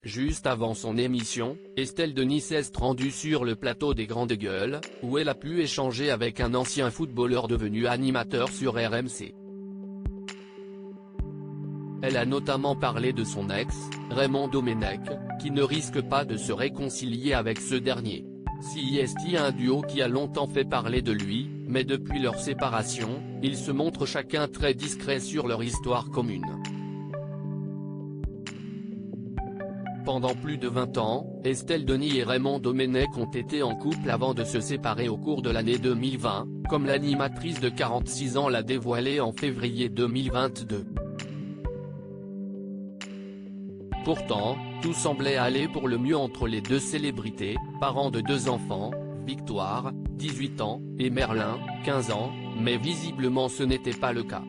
Juste avant son émission, Estelle Denis s'est rendue sur le plateau des Grandes Gueules, où elle a pu échanger avec un ancien footballeur devenu animateur sur RMC. Elle a notamment parlé de son ex, Raymond Domenech, qui ne risque pas de se réconcilier avec ce dernier. C'est un duo qui a longtemps fait parler de lui, mais depuis leur séparation, ils se montrent chacun très discrets sur leur histoire commune. Pendant plus de 20 ans, Estelle Denis et Raymond Domenech ont été en couple avant de se séparer au cours de l'année 2020, comme l'animatrice de 46 ans l'a dévoilé en février 2022. Pourtant, tout semblait aller pour le mieux entre les deux célébrités, parents de 2 enfants, Victoire, 18 ans, et Merlin, 15 ans, mais visiblement ce n'était pas le cas.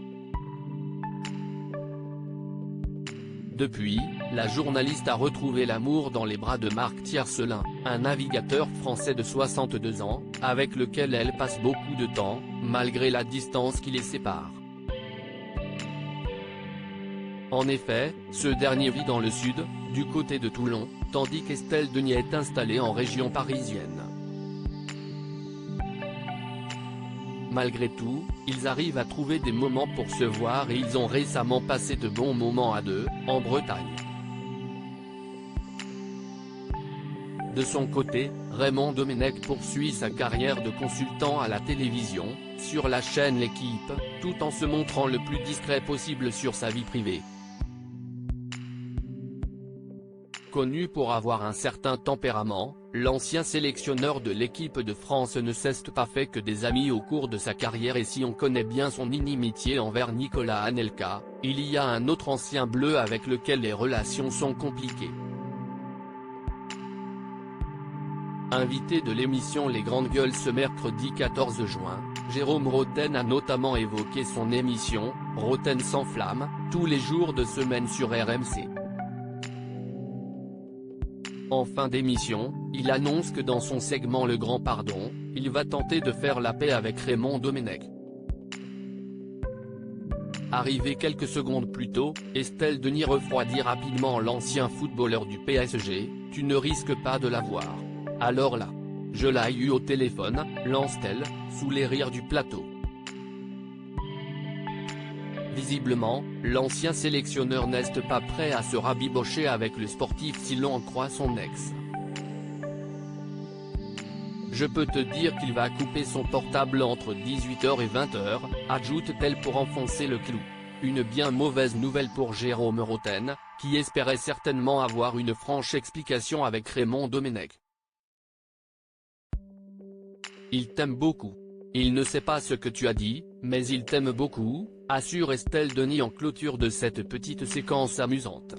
Depuis, la journaliste a retrouvé l'amour dans les bras de Marc Tiercelin, un navigateur français de 62 ans, avec lequel elle passe beaucoup de temps, malgré la distance qui les sépare. En effet, ce dernier vit dans le sud, du côté de Toulon, tandis qu'Estelle Denis est installée en région parisienne. Malgré tout, ils arrivent à trouver des moments pour se voir et ils ont récemment passé de bons moments à deux, en Bretagne. De son côté, Raymond Domenech poursuit sa carrière de consultant à la télévision, sur la chaîne L'Équipe, tout en se montrant le plus discret possible sur sa vie privée. Connu pour avoir un certain tempérament, l'ancien sélectionneur de l'équipe de France ne s'est pas fait que des amis au cours de sa carrière et si on connaît bien son inimitié envers Nicolas Anelka, il y a un autre ancien bleu avec lequel les relations sont compliquées. Invité de l'émission Les Grandes Gueules ce mercredi 14 juin, Jérôme Rotten a notamment évoqué son émission, Rotten sans flamme, tous les jours de semaine sur RMC. En fin d'émission, il annonce que dans son segment Le Grand Pardon, il va tenter de faire la paix avec Raymond Domenech. Arrivé quelques secondes plus tôt, Estelle Denis refroidit rapidement l'ancien footballeur du PSG, « Tu ne risques pas de l'avoir. Alors là. Je l'ai eu au téléphone », lance-t-elle, sous les rires du plateau. Visiblement, l'ancien sélectionneur n'est pas prêt à se rabibocher avec le sportif si l'on en croit son ex. Je peux te dire qu'il va couper son portable entre 18h et 20h, ajoute-t-elle pour enfoncer le clou. Une bien mauvaise nouvelle pour Jérôme Rotten, qui espérait certainement avoir une franche explication avec Raymond Domenech. Il t'aime beaucoup. Il ne sait pas ce que tu as dit, mais il t'aime beaucoup, assure Estelle Denis en clôture de cette petite séquence amusante.